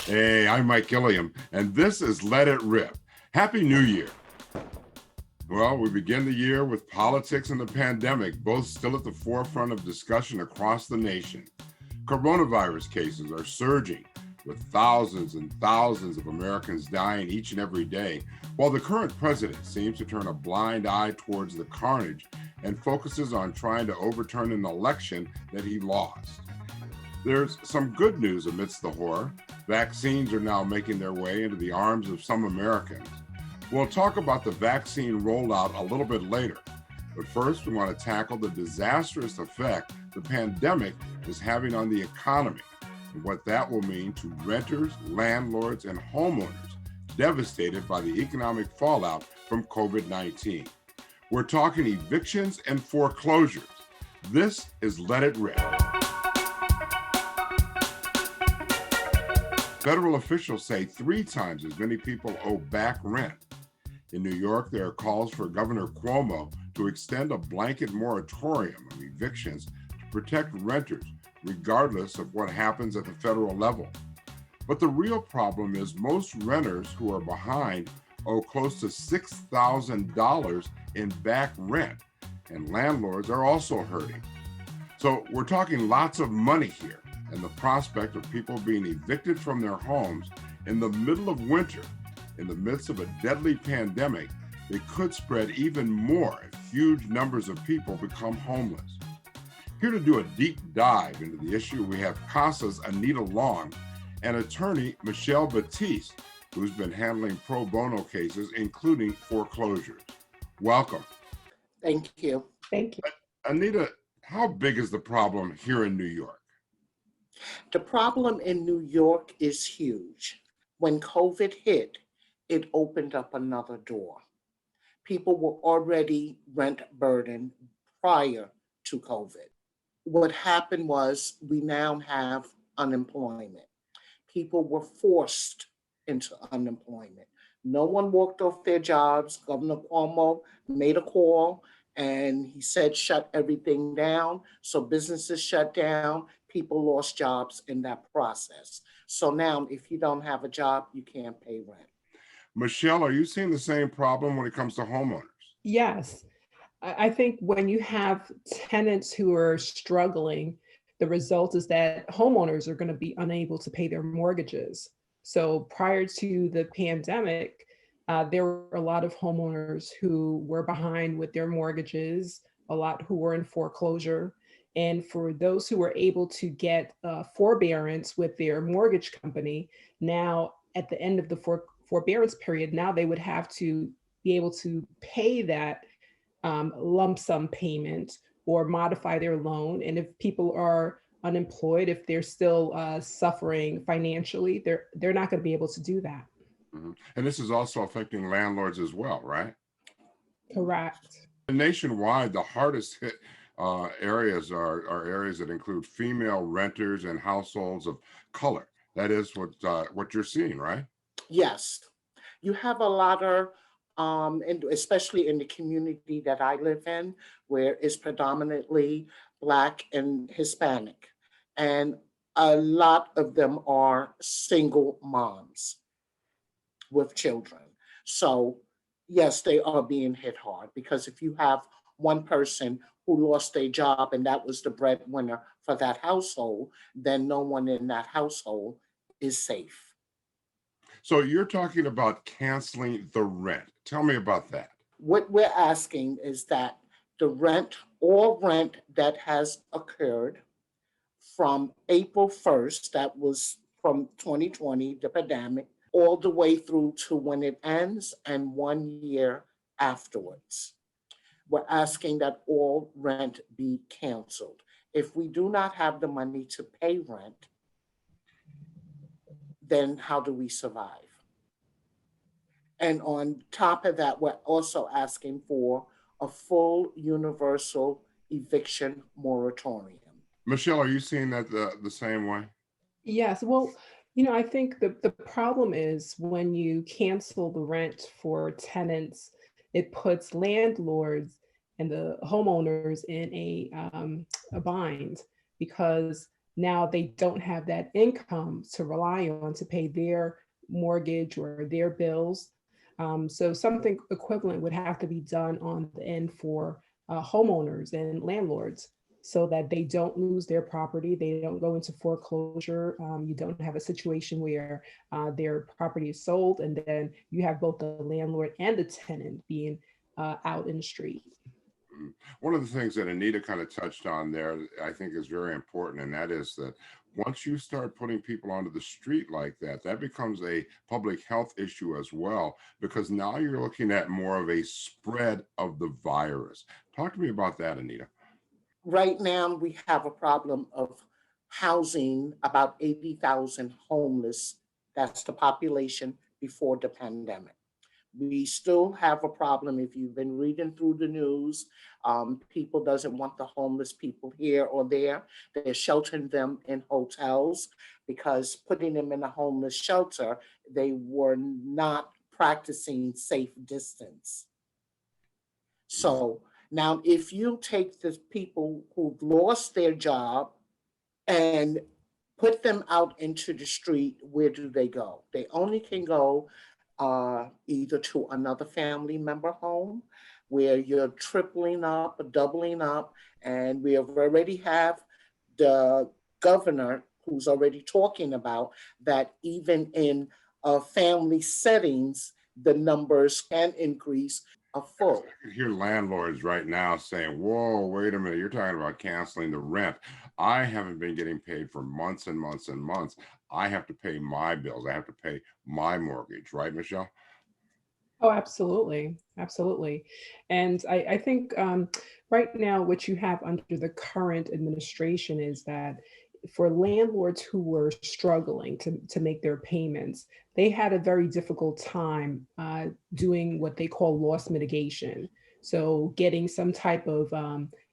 Hey, I'm Mike Gilliam, and this is Let It Rip. Happy New Year. Well, we begin the year with politics and the pandemic, both still at the forefront of discussion across the nation. Coronavirus cases are surging, with thousands and thousands of Americans dying each and every day, while the current president seems to turn a blind eye towards the carnage and focuses on trying to overturn an election that he lost. There's some good news amidst the horror. Vaccines are now making their way into the arms of some Americans. We'll talk about the vaccine rollout a little bit later. But first, we want to tackle the disastrous effect the pandemic is having on the economy and what that will mean to renters, landlords, and homeowners devastated by the economic fallout from COVID-19. We're talking evictions and foreclosures. This is Let It Rip. Federal officials say 3 times as many people owe back rent. In New York, there are calls for Governor Cuomo to extend a blanket moratorium of evictions to protect renters, regardless of what happens at the federal level. But the real problem is most renters who are behind owe close to $6,000 in back rent, and landlords are also hurting. So we're talking lots of money here, and the prospect of people being evicted from their homes in the middle of winter, in the midst of a deadly pandemic, it could spread even more if huge numbers of people become homeless. Here to do a deep dive into the issue, we have CASA's Anita Long and attorney Michelle Batiste, who's been handling pro bono cases, including foreclosures. Welcome. Thank you. Thank you. Anita, how big is the problem here in New York? The problem in New York is huge. When COVID hit, it opened up another door. People were already rent burdened prior to COVID. What happened was we now have unemployment. People were forced into unemployment. No one walked off their jobs. Governor Cuomo made a call and he said, shut everything down. So businesses shut down. People lost jobs in that process. So now if you don't have a job, you can't pay rent. Michelle, are you seeing the same problem when it comes to homeowners? Yes. I think when you have tenants who are struggling, the result is that homeowners are going to be unable to pay their mortgages. So prior to the pandemic, there were a lot of homeowners who were behind with their mortgages, a lot who were in foreclosure. And for those who were able to get forbearance with their mortgage company, now at the end of the forbearance period, now they would have to be able to pay that lump sum payment or modify their loan. And if people are unemployed, if they're still suffering financially, they're not going to be able to do that. Mm-hmm. And this is also affecting landlords as well, right? Correct. Nationwide, the hardest hit areas are areas that include female renters and households of color. That is what you're seeing, right? Yes, you have a lot of, and especially in the community that I live in, where it's predominantly Black and Hispanic. And a lot of them are single moms with children. So yes, they are being hit hard because if you have one person who lost their job and that was the breadwinner for that household, then no one in that household is safe. So you're talking about canceling the rent. Tell me about that. What we're asking is that all rent that has occurred from April 1st, that was from 2020, the pandemic, all the way through to when it ends and 1 year afterwards. We're asking that all rent be canceled. If we do not have the money to pay rent, then how do we survive? And on top of that, we're also asking for a full universal eviction moratorium. Michelle, are you seeing that the same way? Yes. Well, I think the problem is when you cancel the rent for tenants, it puts landlords and the homeowners in a bind because now they don't have that income to rely on to pay their mortgage or their bills. So something equivalent would have to be done on the end for homeowners and landlords so that they don't lose their property, they don't go into foreclosure. You don't have a situation where their property is sold and then you have both the landlord and the tenant being out in the street. One of the things that Anita kind of touched on there, I think is very important, and that is that once you start putting people onto the street like that, that becomes a public health issue as well, because now you're looking at more of a spread of the virus. Talk to me about that, Anita. Right now, we have a problem of housing about 80,000 homeless. That's the population before the pandemic. We still have a problem. If you've been reading through the news, people doesn't want the homeless people here or there. They're sheltering them in hotels because putting them in a homeless shelter, they were not practicing safe distance. So now if you take the people who've lost their job and put them out into the street, where do they go? They only can go either to another family member home where you're tripling up or doubling up. And we have already have the governor who's already talking about that even in family settings, the numbers can increase a full. I hear landlords right now saying, whoa, wait a minute, you're talking about canceling the rent. I haven't been getting paid for months and months and months. I have to pay my bills. I have to pay my mortgage, right, Michelle? Oh, absolutely. Absolutely. And I think right now, what you have under the current administration is that for landlords who were struggling to make their payments, they had a very difficult time doing what they call loss mitigation. So getting some type of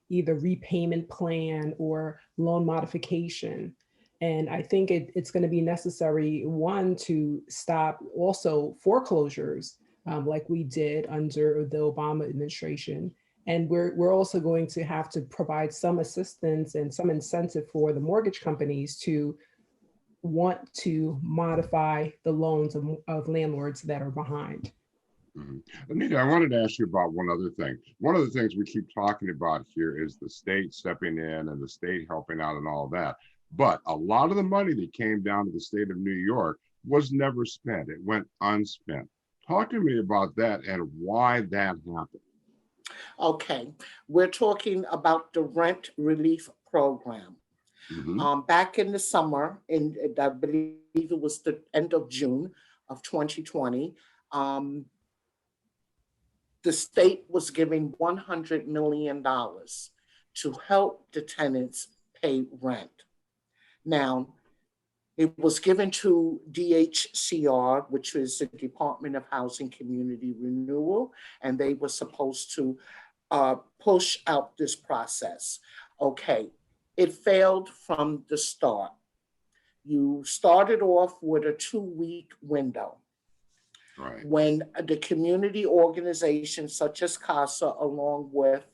either repayment plan or loan modification. And I think it's going to be necessary, one, to stop also foreclosures like we did under the Obama administration. And we're also going to have to provide some assistance and some incentive for the mortgage companies to want to modify the loans of landlords that are behind. Anita, I wanted to ask you about one other thing. One of the things we keep talking about here is the state stepping in and the state helping out and all that. But a lot of the money that came down to the state of New York was never spent. It went unspent. Talk to me about that and why that happened. Okay, we're talking about the rent relief program. Back in the summer, I believe it was the end of June of 2020, the state was giving $100 million to help the tenants pay rent. Now, it was given to DHCR, which is the Department of Housing Community Renewal, and they were supposed to push out this process. Okay, it failed from the start. You started off with a 2-week window. Right. When the community organizations such as CASA, along with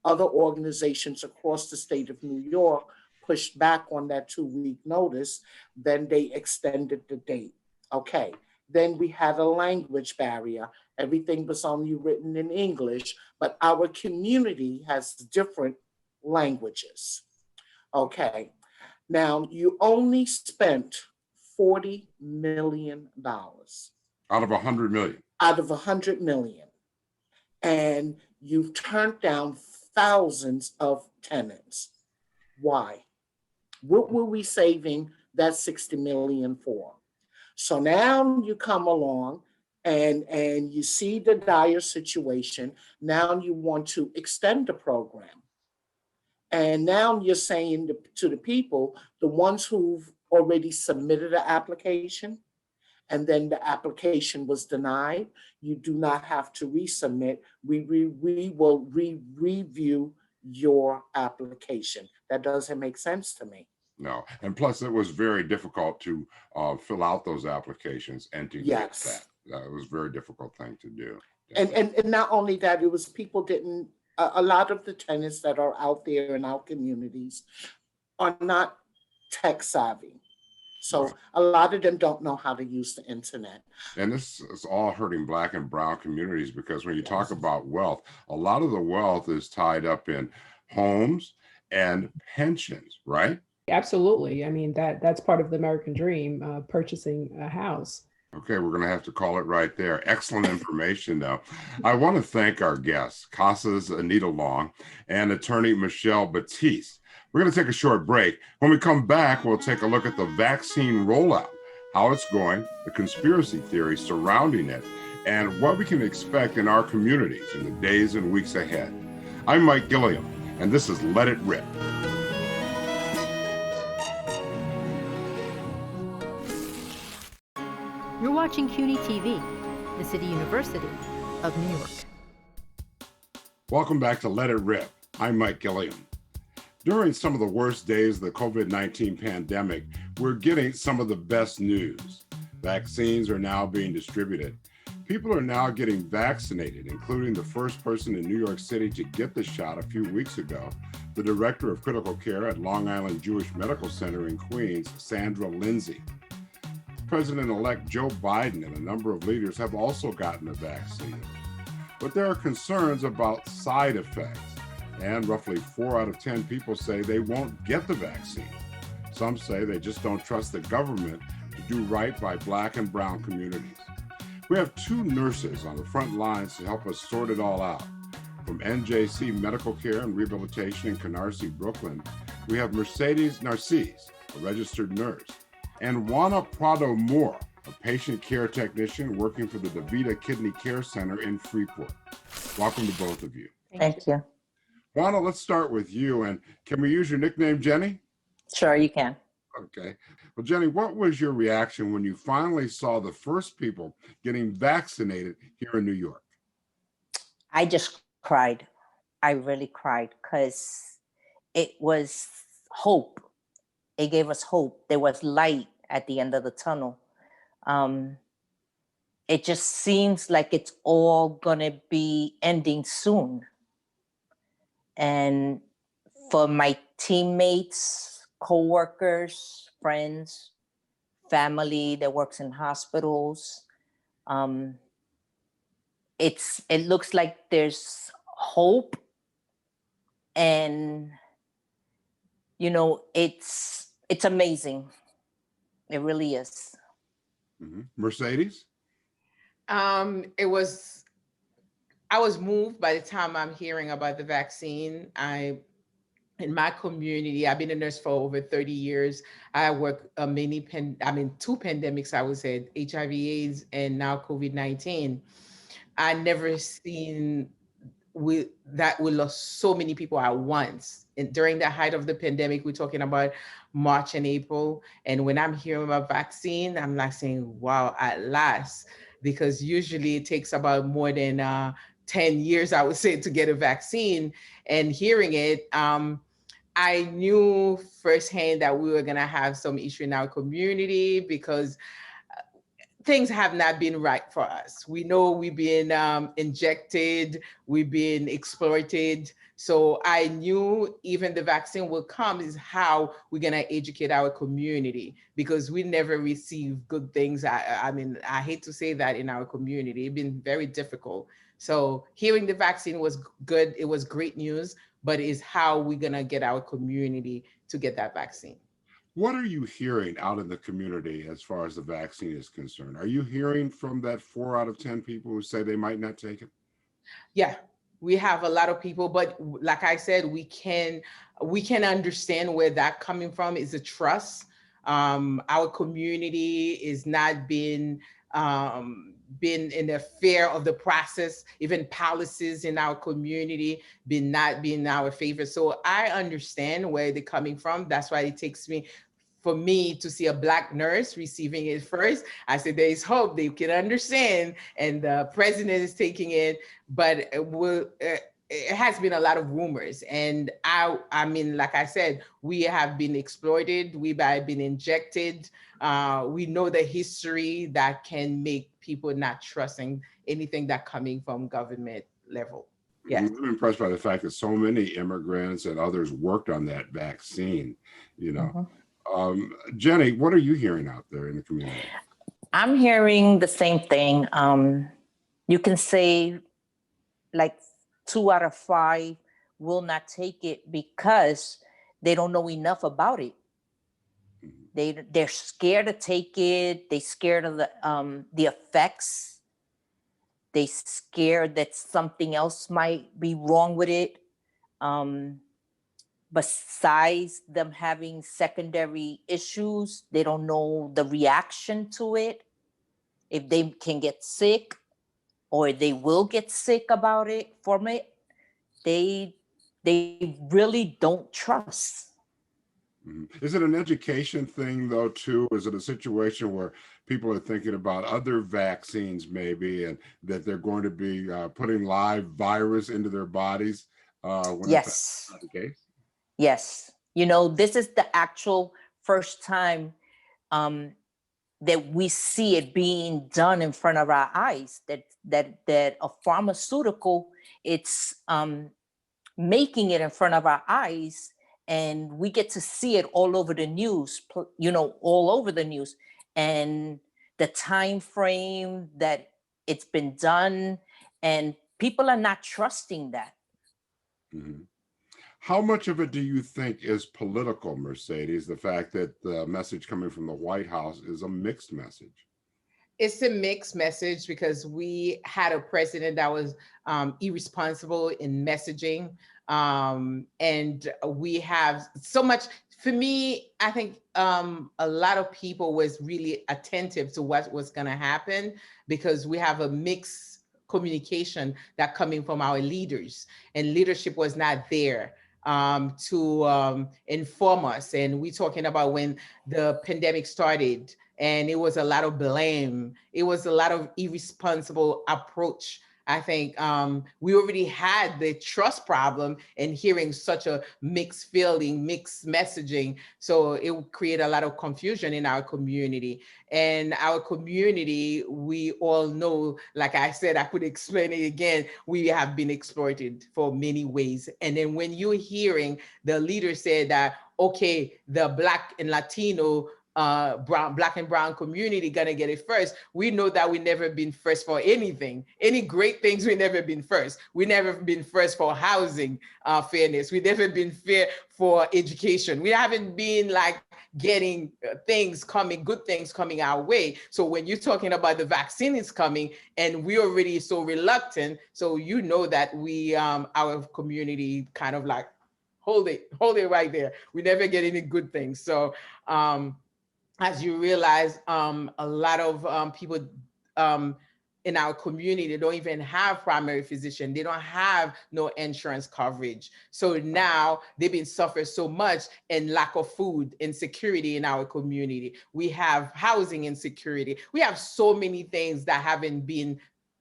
other organizations across the state of New York, pushed back on that 2-week notice, then they extended the date. Okay, then we had a language barrier. Everything was only written in English, but our community has different languages. Okay, now you only spent $40 million. Out of 100 million. Out of 100 million. And you've turned down thousands of tenants. Why? What were we saving that 60 million for? So now you come along and you see the dire situation. Now you want to extend the program. And now you're saying to the people, the ones who've already submitted an application, and then the application was denied, you do not have to resubmit. We will review your application. That doesn't make sense to me. No, and plus it was very difficult to fill out those applications and to get that. It was a very difficult thing to do. And not only that, it was people didn't, a lot of the tenants that are out there in our communities are not tech savvy. Right. So a lot of them don't know how to use the internet. And this is all hurting Black and brown communities, because when you talk Yes. about wealth, a lot of the wealth is tied up in homes and pensions, right? Absolutely. I mean, that's part of the American dream, purchasing a house. Okay, we're going to have to call it right there. Excellent information, though. I want to thank our guests, CASA's Anita Long and attorney Michelle Batiste. We're going to take a short break. When we come back, we'll take a look at the vaccine rollout, how it's going, the conspiracy theories surrounding it, and what we can expect in our communities in the days and weeks ahead. I'm Mike Gilliam, and this is Let It Rip. You're watching CUNY TV, the City University of New York. Welcome back to Let It Rip. I'm Mike Gilliam. During some of the worst days of the COVID-19 pandemic, we're getting some of the best news. Vaccines are now being distributed. People are now getting vaccinated, including the first person in New York City to get the shot a few weeks ago, the director of critical care at Long Island Jewish Medical Center in Queens, Sandra Lindsay. President-elect Joe Biden and a number of leaders have also gotten the vaccine. But there are concerns about side effects, and roughly 4 out of 10 people say they won't get the vaccine. Some say they just don't trust the government to do right by Black and brown communities. We have 2 nurses on the front lines to help us sort it all out. From NJC Medical Care and Rehabilitation in Canarsie, Brooklyn, we have Mercedes Narcisse, a registered nurse, and Juana Prado-Moore, a patient care technician working for the DaVita Kidney Care Center in Freeport. Welcome to both of you. Thank you. Juana, let's start with you. And can we use your nickname, Jenny? Sure, you can. Okay. Well, Jenny, what was your reaction when you finally saw the first people getting vaccinated here in New York? I just cried. I really cried because it was hope. It gave us hope. There was light at the end of the tunnel. It just seems like it's all gonna be ending soon. And for my teammates, co-workers, friends, family that works in hospitals, it looks like there's hope, and you know, it's amazing. It really is. Mm-hmm. Mercedes? I was moved by the time I'm hearing about the vaccine. In my community, I've been a nurse for over 30 years. I work two pandemics, I would say, HIV/AIDS and now COVID-19. I never seen we lost so many people at once. And during the height of the pandemic, we're talking about March and April. And when I'm hearing about vaccine, I'm like saying, wow, at last, because usually it takes about more than 10 years, I would say, to get a vaccine. And hearing it, I knew firsthand that we were gonna have some issue in our community because things have not been right for us. We know we've been injected, we've been exploited. So I knew even the vaccine will come is how we're gonna educate our community, because we never received good things. I mean, I hate to say that in our community, it's been very difficult. So hearing the vaccine was good, it was great news, but it's how we're gonna get our community to get that vaccine. What are you hearing out in the community as far as the vaccine is concerned? Are you hearing from that 4 out of 10 people who say they might not take it? Yeah, we have a lot of people, but like I said, we can understand where that coming from is a trust. Our community is not been in the fear of the process, even policies in our community not being our favor. So I understand where they're coming from. That's why it takes me, for me to see a Black nurse receiving it first. I said, there is hope, they can understand, and the president is taking it, but it has been a lot of rumors. And I mean, like I said, we have been exploited, we've been injected. We know the history that can make people not trusting anything that coming from government level. Yes. I'm impressed by the fact that so many immigrants and others worked on that vaccine, you know. Jenny, what are you hearing out there in the community? I'm hearing the same thing. You can say like 2 out of 5 will not take it because they don't know enough about it. They're scared to take it. They're scared of the effects. They scared that something else might be wrong with it. Besides them having secondary issues, they don't know the reaction to it. If they can get sick or they will get sick about it from it, they really don't trust. Is it an education thing though too? Is it a situation where people are thinking about other vaccines maybe, and that they're going to be putting live virus into their bodies? When Yes. that's not the case? Yes. You know, this is the actual first time that we see it being done in front of our eyes, that a pharmaceutical, it's making it in front of our eyes, and we get to see it all over the news, all over the news, and the time frame that it's been done, and people are not trusting that. Mm-hmm. How much of it do you think is political, Mercedes? The fact that the message coming from the White House is a mixed message. It's a mixed message because we had a president that was irresponsible in messaging. And we have so much, for me, I think a lot of people was really attentive to what was gonna happen because we have a mixed communication that coming from our leaders, and leadership was not there to inform us. And we're talking about when the pandemic started, and it was a lot of blame. It was a lot of irresponsible approach. I think we already had the trust problem, and hearing such a mixed feeling, mixed messaging. So it would create a lot of confusion in our community. And our community, we all know, like I said, I could explain it again, we have been exploited for many ways. And then when you're hearing the leader say that, okay, the Black and Latino Black and brown community gonna get it first. We know that we never been first for anything. Any great things, we never been first. We never been first for housing fairness. We never been fair for education. We haven't been like getting things coming, good things coming our way. So when you're talking about the vaccine is coming and we're already so reluctant, so you know that we, our community kind of like, hold it right there. We never get any good things. So, as you realize, a lot of people in our community, they don't even have primary physician. They don't have no insurance coverage. So now they've been suffering so much and lack of food insecurity in our community. We have housing insecurity. We have so many things that haven't been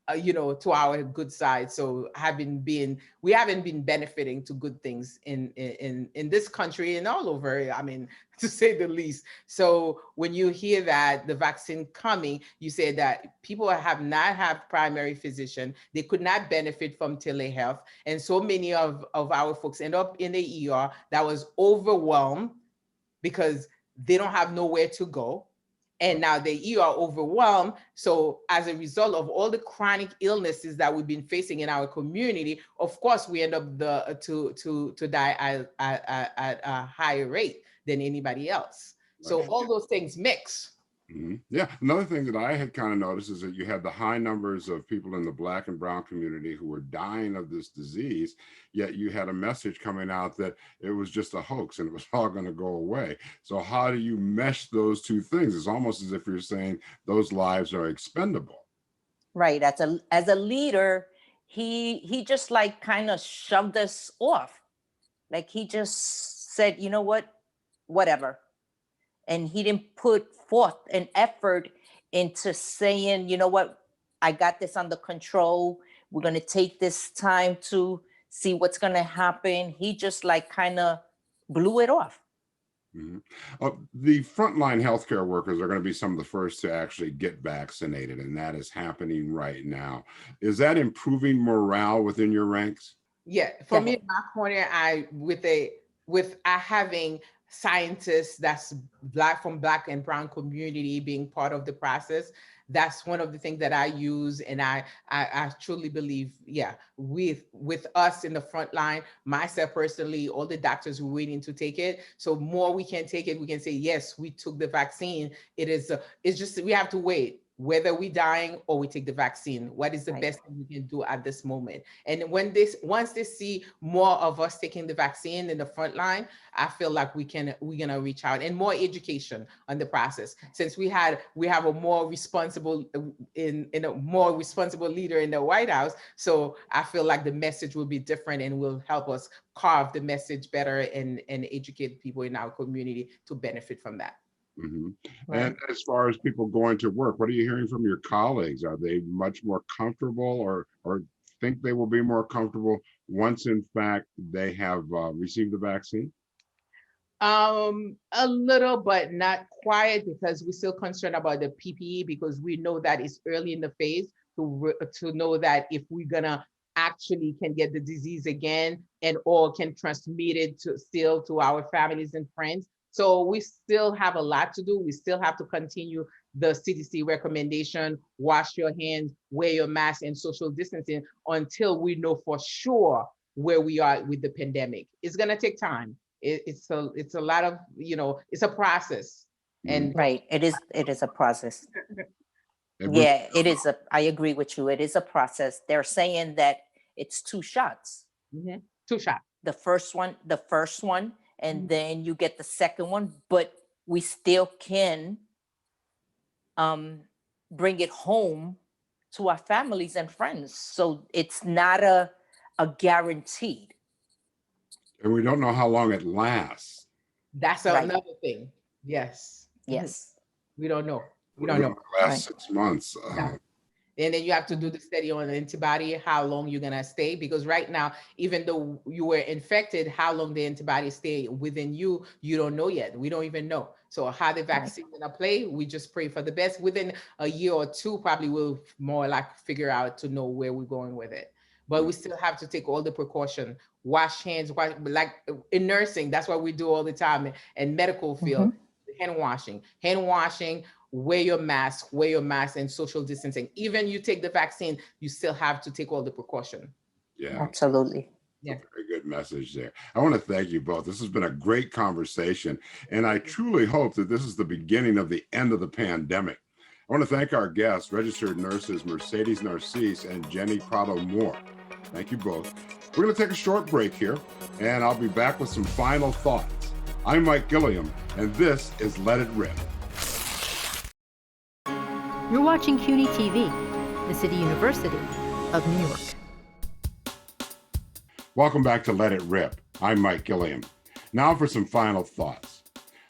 to our good side. So we haven't been benefiting to good things in this country and all over, I mean, to say the least. So when you hear that the vaccine coming, you say that people have not have primary physician, they could not benefit from telehealth. And so many of our folks end up in the ER that was overwhelmed because they don't have nowhere to go. And now they are overwhelmed. So as a result of all the chronic illnesses that we've been facing in our community, of course, we end up to die at a higher rate than anybody else. So all those things mix. Mm-hmm. Yeah, another thing that I had kind of noticed is that you had the high numbers of people in the Black and brown community who were dying of this disease, yet you had a message coming out that it was just a hoax and it was all going to go away. So how do you mesh those two things? It's almost as if you're saying those lives are expendable. Right. As a leader, he just like kind of shoved us off. Like he just said, you know what, whatever. And he didn't put forth an effort into saying, you know what, I got this under control. We're going to take this time to see what's going to happen. He just like kind of blew it off. Mm-hmm. The frontline healthcare workers are going to be some of the first to actually get vaccinated, and that is happening right now. Is that improving morale within your ranks? Yeah, for me, in my corner, with having scientists that's from Black and brown community being part of the process. That's one of the things that I use, and I truly believe, yeah, with us in the front line, myself personally, all the doctors who are waiting to take it. So more we can take it, we can say yes, we took the vaccine. It's just we have to wait. Whether we dying or we take the vaccine, what is the best thing we can do at this moment? And once they see more of us taking the vaccine in the front line, I feel like we're gonna reach out, and more education on the process. Since we have a more responsible in a more responsible leader in the White House, so I feel like the message will be different and will help us carve the message better and educate people in our community to benefit from that. Mm-hmm. Right. And as far as people going to work, what are you hearing from your colleagues? Are they much more comfortable, or think they will be more comfortable once in fact they have received the vaccine? A little, but not quite, because we're still concerned about the PPE, because we know that it's early in the phase to know that if we're gonna actually can get the disease again and or can transmit it to our families and friends. So we still have a lot to do. We still have to continue the CDC recommendation, wash your hands, wear your mask, and social distancing until we know for sure where we are with the pandemic. It's gonna take time. It's a lot of, it's a process. And right, it is a process. Yeah, it is I agree with you. It is a process. They're saying that it's 2 shots. Mm-hmm. 2 shots. The first one, and then you get the second one, but we still can bring it home to our families and friends. So it's not a guaranteed. And we don't know how long it lasts. That's another thing. Yes. Yes. We don't know. We don't know. Last 6 months. And then you have to do the study on the antibody, how long you're gonna stay, because right now, even though you were infected, how long the antibodies stay within you, you don't know yet. We don't even know. So how the vaccine gonna play, we just pray for the best. Within a year or two, probably we'll more like figure out to know where we're going with it. But we still have to take all the precaution, wash hands, like in nursing, that's what we do all the time, and medical field, hand washing, wear your mask, and social distancing. Even you take the vaccine, you still have to take all the precaution. Yeah, absolutely. Yeah, very good message there. I want to thank you both. This has been a great conversation, and I truly hope that this is the beginning of the end of the pandemic. I want to thank our guests, registered nurses Mercedes Narcisse and Jenny Prado-Moore. Thank you both. We're going to take a short break here, and I'll be back with some final thoughts. I'm Mike Gilliam, and this is Let It Rip. You're watching CUNY TV, the City University of New York. Welcome back to Let It Rip. I'm Mike Gilliam. Now for some final thoughts.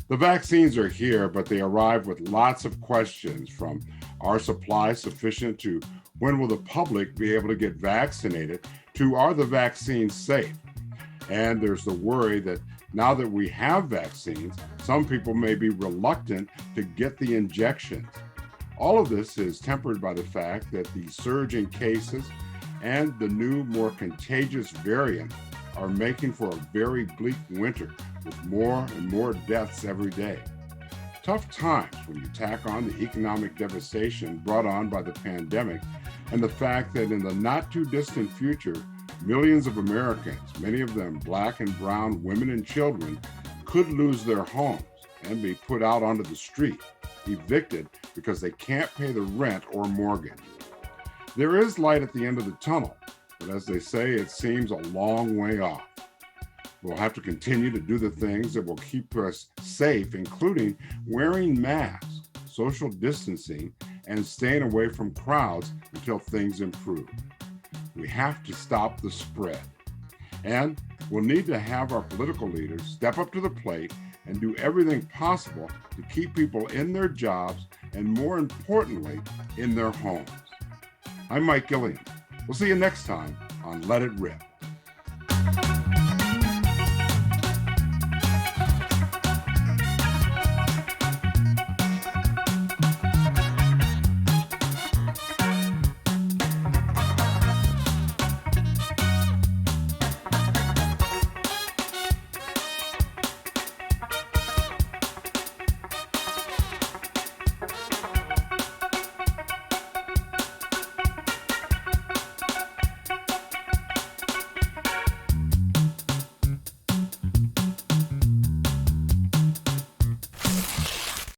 The vaccines are here, but they arrive with lots of questions, from are supplies sufficient to when will the public be able to get vaccinated to are the vaccines safe? And there's the worry that now that we have vaccines, some people may be reluctant to get the injections. All of this is tempered by the fact that the surge in cases and the new, more contagious variant are making for a very bleak winter with more and more deaths every day. Tough times when you tack on the economic devastation brought on by the pandemic and the fact that in the not too distant future, millions of Americans, many of them Black and brown women and children, could lose their homes and be put out onto the street, evicted because they can't pay the rent or mortgage. There is light at the end of the tunnel, but as they say, it seems a long way off. We'll have to continue to do the things that will keep us safe, including wearing masks, social distancing, and staying away from crowds until things improve. We have to stop the spread. And we'll need to have our political leaders step up to the plate and do everything possible to keep people in their jobs and, more importantly, in their homes. I'm Mike Gilliam. We'll see you next time on Let It Rip.